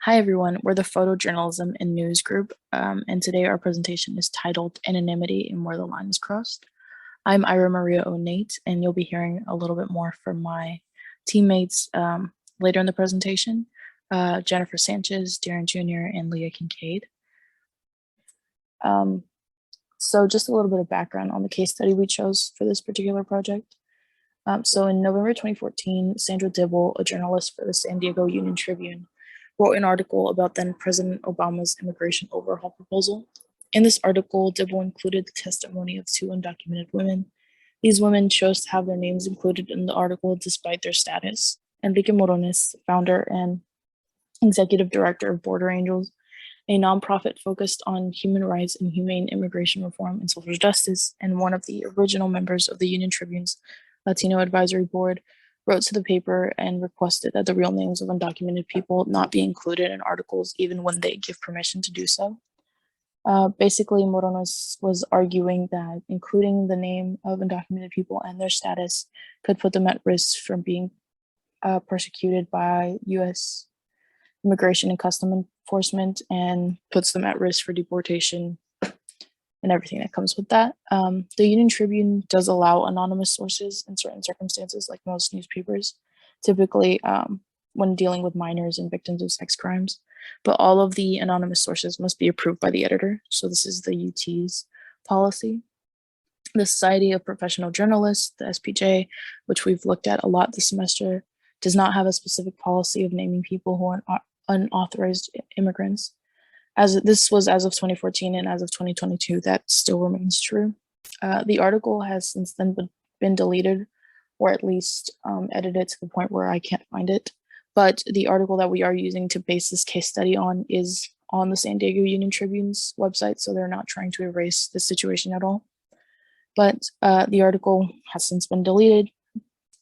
Hi, everyone. We're the Photojournalism and News Group, and today our presentation is titled Anonymity and Where the Line is Crossed. I'm Ira-Maria O'Nate, and you'll be hearing a little bit more from my teammates later in the presentation, Jennifer Sanchez, Darren Jr., and Leah Kincaid. So just a little bit of background on the case study we chose for this particular project. So in November 2014, Sandra Dibble, a journalist for the San Diego Union Tribune, wrote an article about then President Obama's immigration overhaul proposal. In this article, Dibble included the testimony of two undocumented women. These women chose to have their names included in the article despite their status. Enrique Morones, founder and executive director of Border Angels, a nonprofit focused on human rights and humane immigration reform and social justice, and one of the original members of the Union Tribune's Latino Advisory Board, wrote to the paper and requested that the real names of undocumented people not be included in articles even when they give permission to do so. Basically, Morones was arguing that including the name of undocumented people and their status could put them at risk from being persecuted by U.S. Immigration and Customs Enforcement and puts them at risk for deportation and everything that comes with that. The Union Tribune does allow anonymous sources in certain circumstances, like most newspapers, typically when dealing with minors and victims of sex crimes. But all of the anonymous sources must be approved by the editor. So this is the UT's policy. The Society of Professional Journalists, the SPJ, which we've looked at a lot this semester, does not have a specific policy of naming people who are unauthorized immigrants. This was as of 2014, and as of 2022, that still remains true. The article has since then been deleted, or at least edited to the point where I can't find it. But the article that we are using to base this case study on is on the San Diego Union Tribune's website, so they're not trying to erase the situation at all. But the article has since been deleted,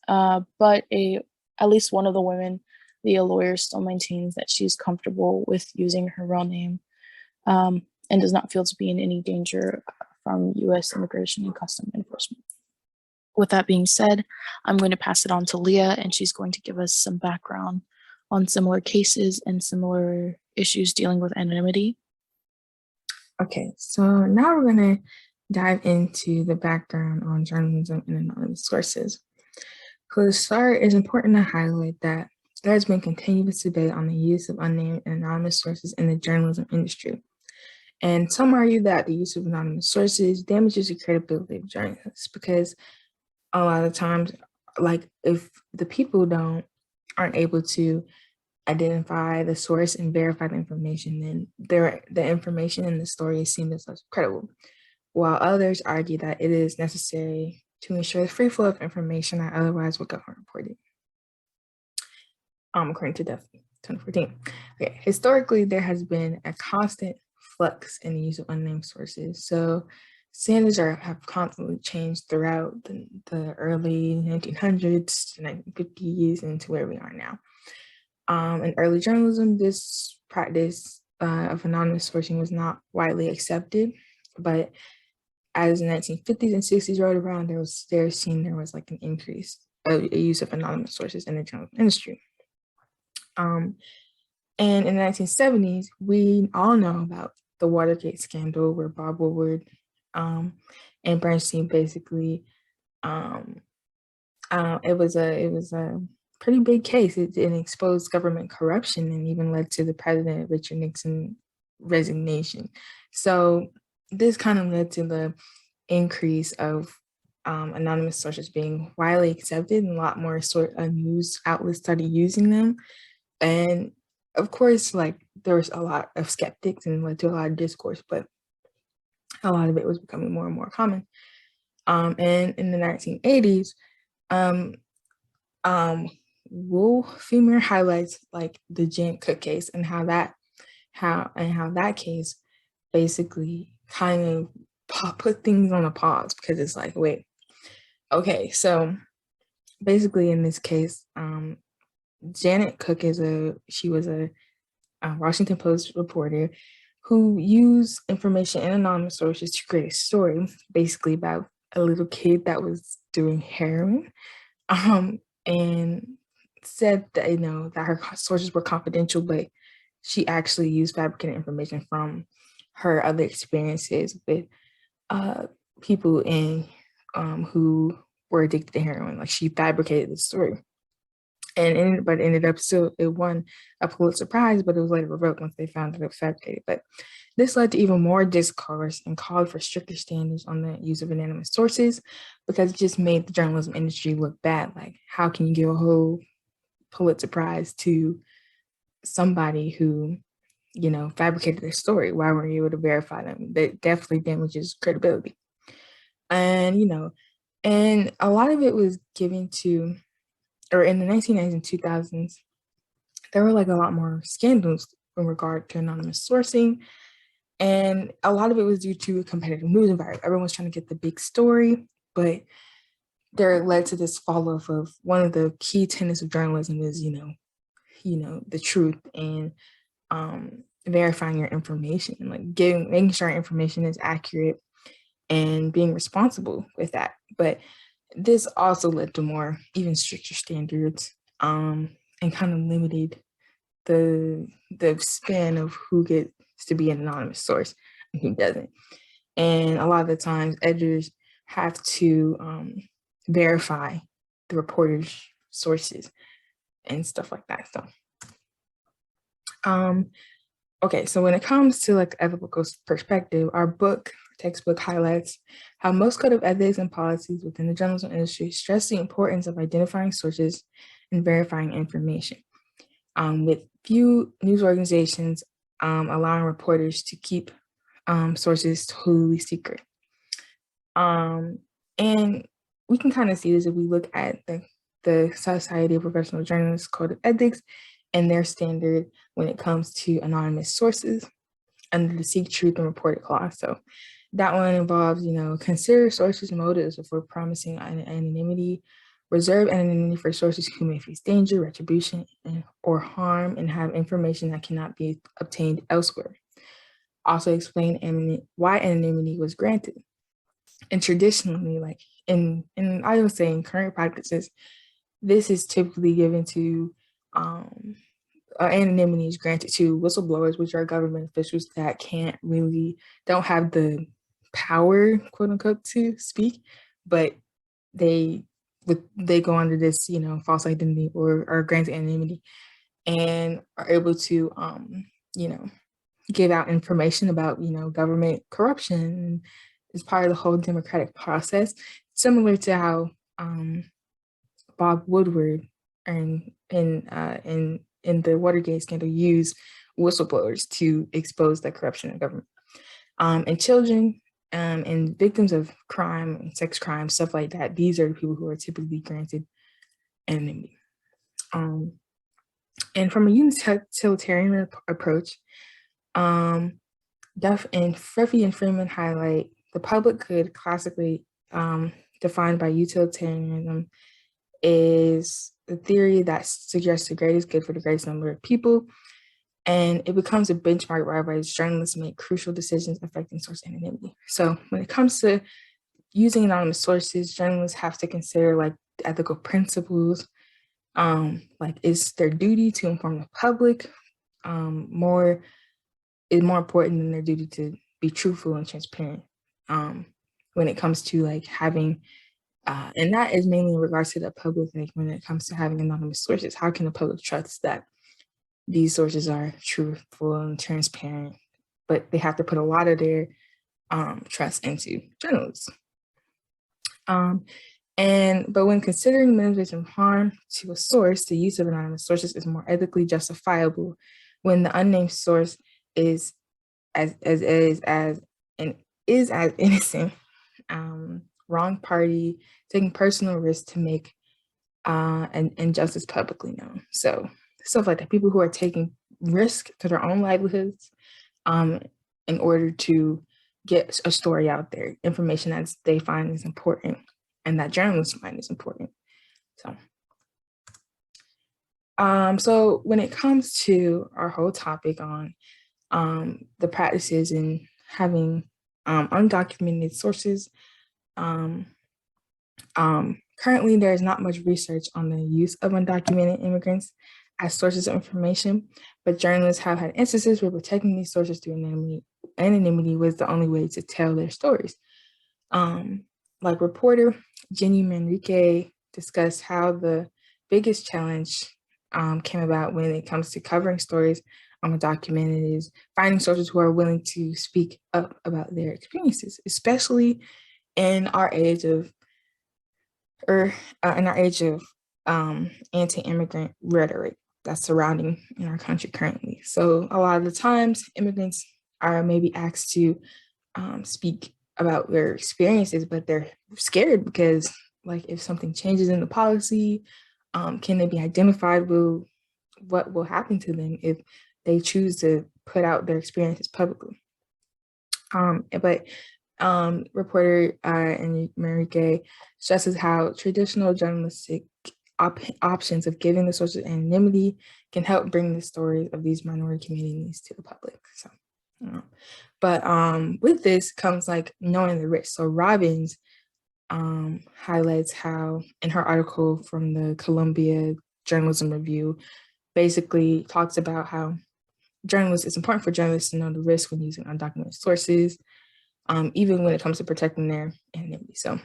but at least one of the women, the lawyer, still maintains that she's comfortable with using her real name and does not feel to be in any danger from U.S. Immigration and Customs Enforcement. With that being said, I'm going to pass it on to Leah, and she's going to give us some background on similar cases and similar issues dealing with anonymity. Okay, so now we're going to dive into the background on journalism and anonymous sources. So to start, it's important to highlight that there has been continuous debate on the use of unnamed and anonymous sources in the journalism industry. And some argue that the use of anonymous sources damages the credibility of journalists because a lot of times, like if the people aren't able to identify the source and verify the information, then the information in the story is seen as less credible. While others argue that it is necessary to ensure the free flow of information that otherwise would go unreported. According to DEF 2014. Okay, historically, there has been a constant flux in the use of unnamed sources. So standards have constantly changed throughout the early 1900s to 1950s into where we are now. In early journalism, this practice of anonymous sourcing was not widely accepted, but as the 1950s and 60s rolled around, there was like an increase of use of anonymous sources in the journalism industry. And in the 1970s, we all know about the Watergate scandal where Bob Woodward and Bernstein basically, it was a pretty big case. It exposed government corruption and even led to the President Richard Nixon resignation. So this kind of led to the increase of anonymous sources being widely accepted, and a lot more news outlets started using them. And of course, like there was a lot of skeptics and led to a lot of discourse, but a lot of it was becoming more and more common. And in the 1980s, Wolf Femur highlights like the Janet Cook case and how that case basically kind of put things on a pause, because it's like, wait, okay, so basically in this case, Janet Cook was a Washington Post reporter who used information in anonymous sources to create a story basically about a little kid that was doing heroin, and said that that her sources were confidential, but she actually used fabricated information from her other experiences with people who were addicted to heroin. Like, she fabricated the story. But ended up still, it won a Pulitzer Prize, but it was later revoked once they found that it was fabricated. But this led to even more discourse and called for stricter standards on the use of anonymous sources, because it just made the journalism industry look bad. Like, how can you give a whole Pulitzer Prize to somebody who, fabricated their story? Why weren't you able to verify them? That definitely damages credibility. And, and a lot of it was given to, or in the 1990s and 2000s, there were like a lot more scandals in regard to anonymous sourcing. And a lot of it was due to a competitive news environment. Everyone was trying to get the big story, but there led to this fall off of one of the key tenets of journalism is, the truth and verifying your information, like making sure our information is accurate and being responsible with that. But this also led to more, even stricter standards, and kind of limited the span of who gets to be an anonymous source and who doesn't. And a lot of the times, editors have to verify the reporter's sources and stuff like that. So, okay, so when it comes to like ethical perspective, our textbook highlights how most code of ethics and policies within the journalism industry stress the importance of identifying sources and verifying information, with few news organizations allowing reporters to keep sources totally secret. And we can kind of see this if we look at the Society of Professional Journalists Code of Ethics and their standard when it comes to anonymous sources under the Seek Truth and Report It clause. So that one involves, consider sources' motives before promising anonymity, reserve anonymity for sources who may face danger, retribution, or harm, and have information that cannot be obtained elsewhere. Also explain why anonymity was granted. And traditionally, like in I would say in current practices, this is typically given to anonymity is granted to whistleblowers, which are government officials that don't have the power, quote unquote, to speak, but they go under this, false identity or are granted anonymity and are able to, give out information about, government corruption as part of the whole democratic process, similar to how Bob Woodward in the Watergate scandal used whistleblowers to expose the corruption in government. And children and victims of crime, sex crime, stuff like that, these are the people who are typically granted anonymity. And from a utilitarian approach, Duff and Freffy and Freeman highlight the public good classically defined by utilitarianism is the theory that suggests the greatest good for the greatest number of people, and it becomes a benchmark whereby journalists make crucial decisions affecting source anonymity. So when it comes to using anonymous sources, journalists have to consider like ethical principles, like is their duty to inform the public more important than their duty to be truthful and transparent when it comes to like having and that is mainly in regards to the public, like when it comes to having anonymous sources, how can the public trust that these sources are truthful and transparent? But they have to put a lot of their trust into journalists. But when considering minimization of harm to a source, the use of anonymous sources is more ethically justifiable when the unnamed source is as innocent, wrong party, taking personal risks to make injustice publicly known. So stuff like that, people who are taking risk to their own livelihoods in order to get a story out there, information that they find is important and that journalists find is important. So when it comes to our whole topic on the practices in having undocumented sources, currently there is not much research on the use of undocumented immigrants as sources of information, but journalists have had instances where protecting these sources through anonymity was the only way to tell their stories. Like reporter Jenny Manrique discussed how the biggest challenge came about when it comes to covering stories documented is finding sources who are willing to speak up about their experiences, especially in our age of anti-immigrant rhetoric that's surrounding in our country currently. So a lot of the times immigrants are maybe asked to speak about their experiences, but they're scared because like if something changes in the policy, can they be identified? What will happen to them if they choose to put out their experiences publicly? But reporter Ira-Maria stresses how traditional journalistic options of giving the sources anonymity can help bring the stories of these minority communities to the public. So, but with this comes like knowing the risk. So Robbins highlights how in her article from the Columbia Journalism Review, basically talks about how it's important for journalists to know the risk when using undocumented sources, even when it comes to protecting their anonymity. So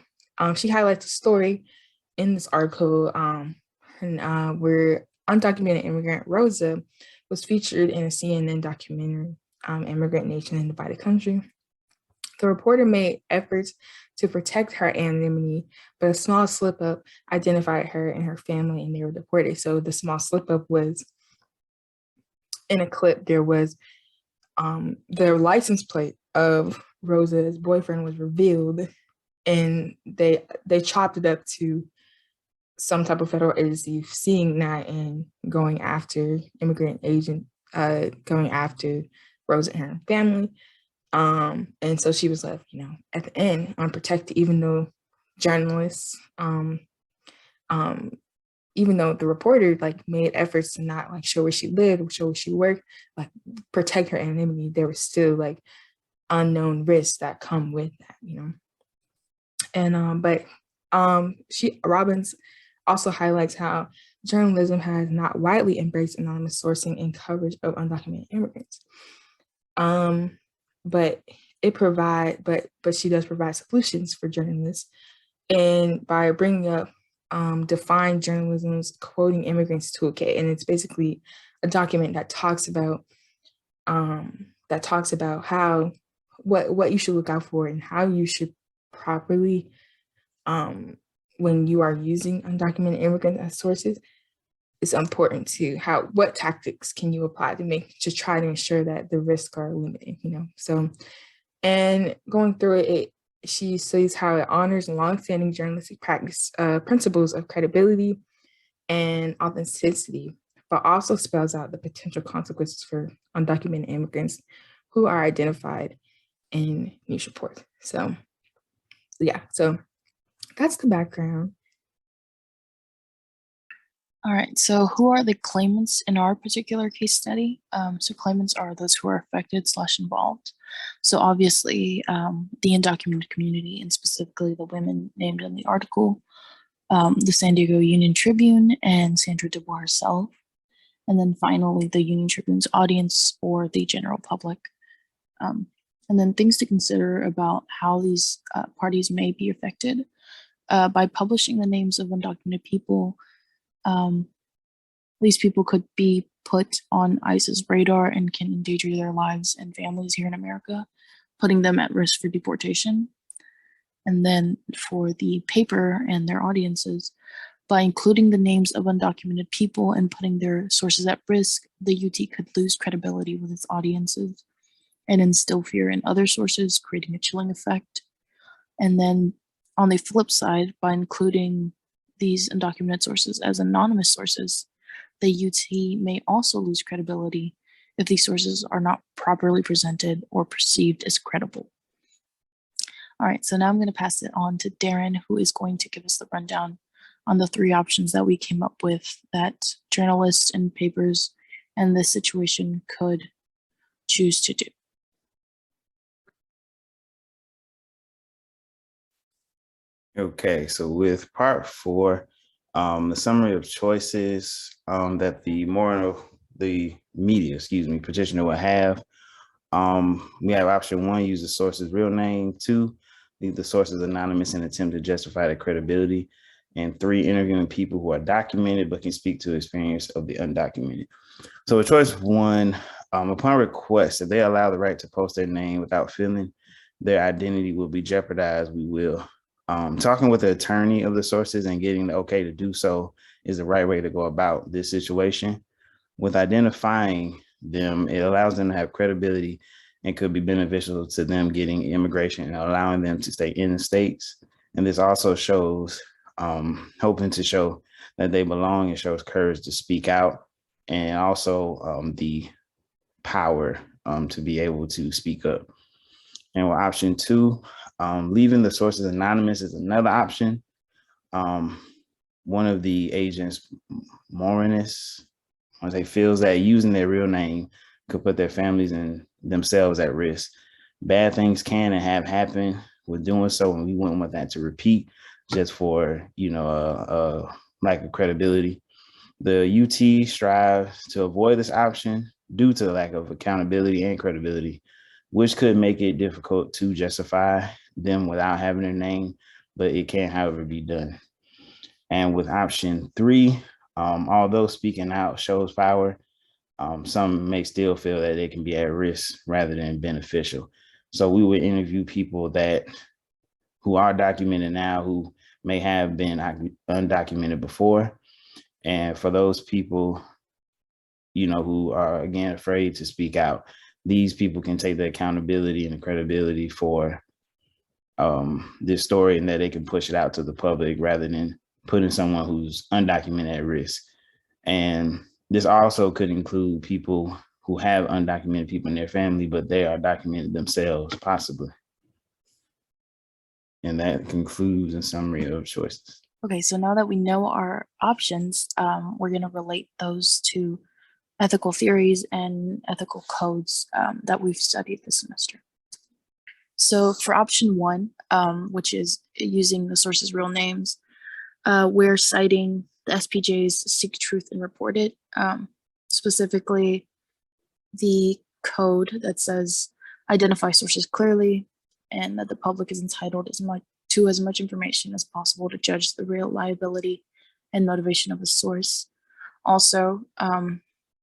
she highlights a story in this article where undocumented immigrant Rosa was featured in a CNN documentary, Immigrant Nation in Divided Country. The reporter made efforts to protect her anonymity, but a small slip-up identified her and her family, and they were deported. So the small slip-up was in a clip. There was the license plate of Rosa's boyfriend was revealed, and they chopped it up to some type of federal agency seeing that and going after going after Rosa and her family. And so she was left, at the end unprotected, even though journalists, even though the reporter like made efforts to not like show where she lived, show where she worked, like protect her anonymity, there was still like unknown risks that come with that, And Robbins also highlights how journalism has not widely embraced anonymous sourcing and coverage of undocumented immigrants. But she does provide solutions for journalists, and by bringing up Define Journalism's Quoting Immigrants Toolkit, and it's basically a document that talks about how what you should look out for and how you should properly when you are using undocumented immigrants as sources. It's important to what tactics can you apply to try to ensure that the risks are limited, So, and going through it, she sees how it honors longstanding journalistic practice principles of credibility and authenticity, but also spells out the potential consequences for undocumented immigrants who are identified in news reports. So, yeah, so that's the background. All right, so who are the claimants in our particular case study? So claimants are those who are affected/involved. So obviously the undocumented community, and specifically the women named in the article, the San Diego Union Tribune and Sandra DuBois herself, and then finally the Union Tribune's audience or the general public. And then things to consider about how these parties may be affected. By publishing the names of undocumented people, these people could be put on ICE's radar and can endanger their lives and families here in America, putting them at risk for deportation. And then for the paper and their audiences, by including the names of undocumented people and putting their sources at risk, the UT could lose credibility with its audiences and instill fear in other sources, creating a chilling effect. And then on the flip side, by including these undocumented sources as anonymous sources, the UT may also lose credibility if these sources are not properly presented or perceived as credible. All right, so now I'm going to pass it on to Darren, who is going to give us the rundown on the three options that we came up with that journalists and papers in this situation could choose to do. Okay, so with part 4, The summary of choices that the media, petitioner will have. We have option 1, use the source's real name. 2, leave the sources anonymous and attempt to justify their credibility. And 3, interviewing people who are documented but can speak to the experience of the undocumented. So with choice 1, upon request, if they allow the right to post their name without feeling their identity will be jeopardized, we will. Talking with the attorney of the sources and getting the okay to do so is the right way to go about this situation. With identifying them, it allows them to have credibility and could be beneficial to them getting immigration and allowing them to stay in the states. And this also shows, hoping to show that they belong and shows courage to speak out, and also the power to be able to speak up. And with option 2, leaving the sources anonymous is another option. One of the agents, Morinus, feels that using their real name could put their families and themselves at risk. Bad things can and have happened with doing so, and we wouldn't want that to repeat just for, lack of credibility. The UT strives to avoid this option due to the lack of accountability and credibility, which could make it difficult to justify them without having their name, but it can, however, be done. And with option 3, although speaking out shows power, some may still feel that they can be at risk rather than beneficial. So we would interview people who are documented now, who may have been undocumented before. And for those people, who are, again, afraid to speak out, these people can take the accountability and the credibility for this story, and that they can push it out to the public rather than putting someone who's undocumented at risk. And this also could include people who have undocumented people in their family, but they are documented themselves, possibly. And that concludes a summary of choices. Okay, so now that we know our options, we're going to relate those to ethical theories and ethical codes that we've studied this semester. So for option 1, which is using the source's real names, we're citing the SPJ's Seek Truth and Report It, specifically the code that says identify sources clearly, and that the public is entitled to as much information as possible to judge the reliability and motivation of the source. Also,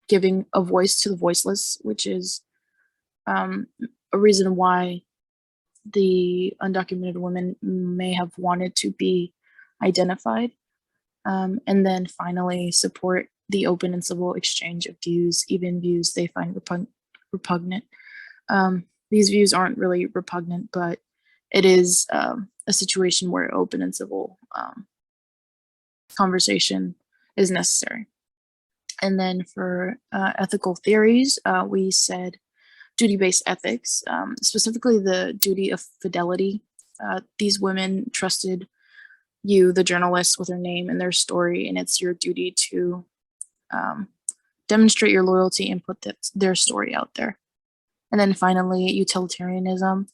giving a voice to the voiceless, which is a reason why the undocumented women may have wanted to be identified. And then finally, support the open and civil exchange of views, even views they find repugnant. These views aren't really repugnant, but it is a situation where open and civil conversation is necessary. And then for ethical theories, we said duty-based ethics, specifically the duty of fidelity. These women trusted you, the journalist, with their name and their story, and it's your duty to demonstrate your loyalty and put their story out there. And then finally, utilitarianism,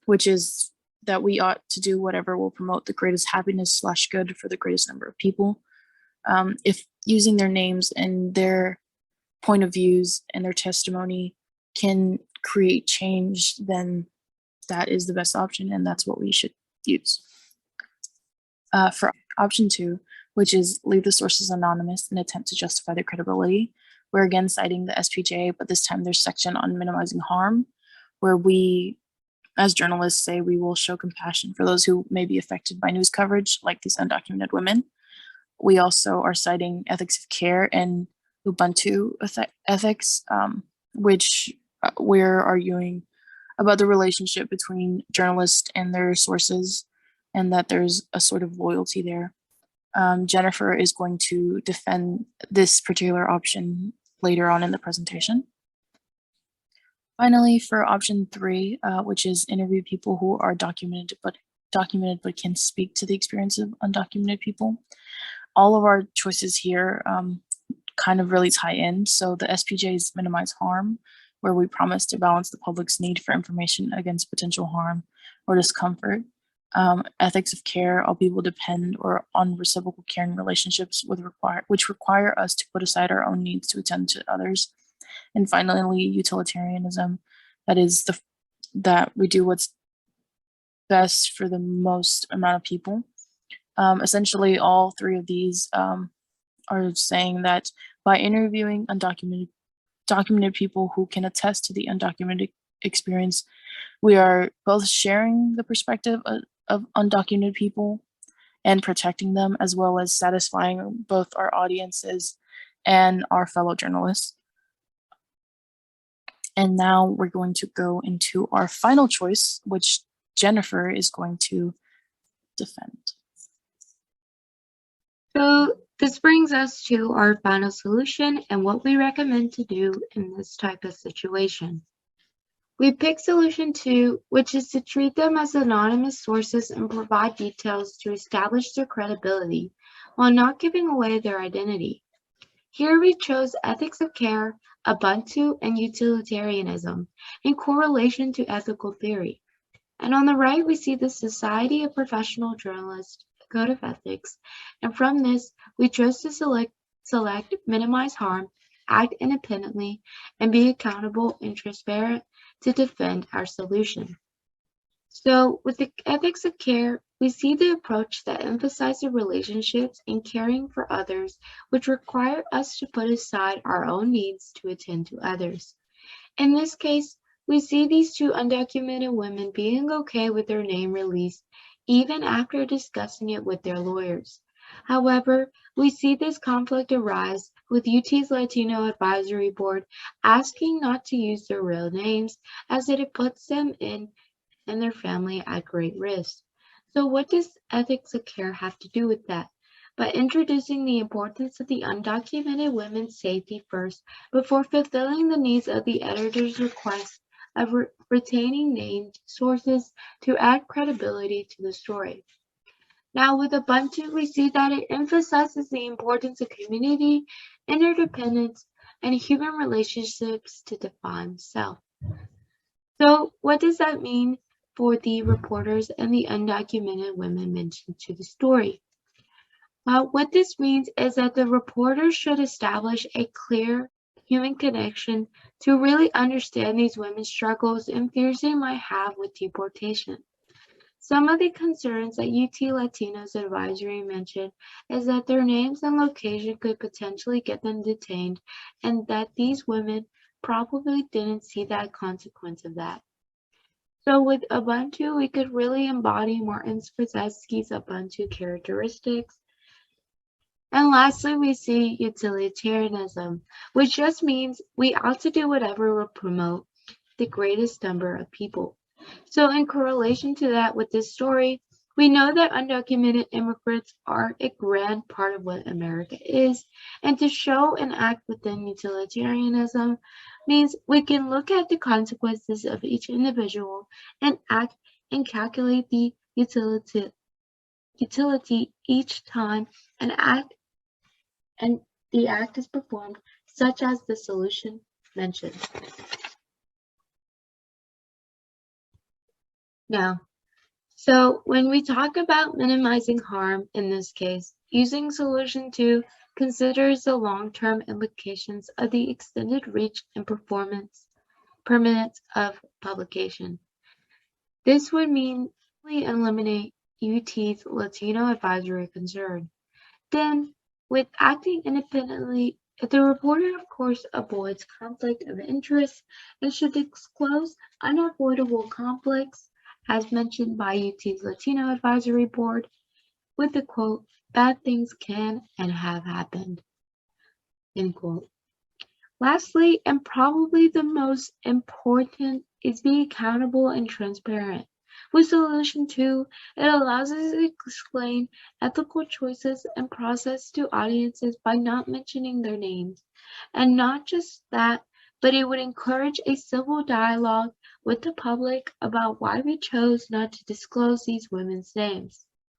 which is that we ought to do whatever will promote the greatest happiness/good for the greatest number of people. If using their names and their point of views and their testimony can create change, then that is the best option, and that's what we should use. For option 2, which is leave the sources anonymous and attempt to justify their credibility, we're again citing the SPJ, but this time there's section on minimizing harm, where we, as journalists, say we will show compassion for those who may be affected by news coverage, like these undocumented women. We also are citing ethics of care and Ubuntu ethics, which we're arguing about the relationship between journalists and their sources, and that there's a sort of loyalty there. Jennifer is going to defend this particular option later on in the presentation. Finally, for option 3, which is interview people who are documented but can speak to the experience of undocumented people. All of our choices here kind of really tie in. So the SPJ's minimize harm, where we promise to balance the public's need for information against potential harm or discomfort. Ethics of care, all people depend or on reciprocal caring relationships which require us to put aside our own needs to attend to others. And finally, utilitarianism, that is that we do what's best for the most amount of people. Essentially, all three of these are saying that by interviewing documented people who can attest to the undocumented experience, we are both sharing the perspective of undocumented people and protecting them, as well as satisfying both our audiences and our fellow journalists. And now we're going to go into our final choice, which Jennifer is going to defend. So this brings us to our final solution and what we recommend to do in this type of situation. We pick solution 2, which is to treat them as anonymous sources and provide details to establish their credibility while not giving away their identity. Here we chose ethics of care, Ubuntu, and utilitarianism in correlation to ethical theory. And on the right, we see the Society of Professional Journalists Code of Ethics, and from this, we chose to select minimize harm, act independently, and be accountable and transparent to defend our solution. So with the ethics of care, we see the approach that emphasizes relationships and caring for others, which require us to put aside our own needs to attend to others. In this case, we see these two undocumented women being okay with their name released, even after discussing it with their lawyers. However, we see this conflict arise with UT's Latino Advisory Board asking not to use their real names as it puts them and their family at great risk. So what does ethics of care have to do with that? By introducing the importance of the undocumented women's safety first before fulfilling the needs of the editor's request of retaining named sources to add credibility to the story. Now with Ubuntu, we see that it emphasizes the importance of community, interdependence, and human relationships to define self. So what does that mean for the reporters and the undocumented women mentioned to the story? What this means is that the reporters should establish a clear human connection to really understand these women's struggles and fears they might have with deportation. Some of the concerns that UT Latinos Advisory mentioned is that their names and location could potentially get them detained, and that these women probably didn't see that consequence of that. So with Ubuntu, we could really embody Martin Skorzeski's Ubuntu characteristics. And lastly, we see utilitarianism, which just means we ought to do whatever will promote the greatest number of people. So in correlation to that with this story, we know that undocumented immigrants are a grand part of what America is, and to show and act within utilitarianism means we can look at the consequences of each individual and act and calculate the utility each time and the act is performed, such as the solution mentioned. Now, so when we talk about minimizing harm in this case, using solution 2 considers the long-term implications of the extended reach and permanence of publication. This would mean we eliminate UT's Latino advisory concern. Then, with acting independently, the reporter, of course, avoids conflict of interest and should disclose unavoidable conflicts, as mentioned by UT's Latino Advisory Board, with the quote, "Bad things can and have happened," end quote. Lastly, and probably the most important, is be accountable and transparent. With solution 2, it allows us to explain ethical choices and process to audiences by not mentioning their names. And not just that, but it would encourage a civil dialogue with the public about why we chose not to disclose these women's names.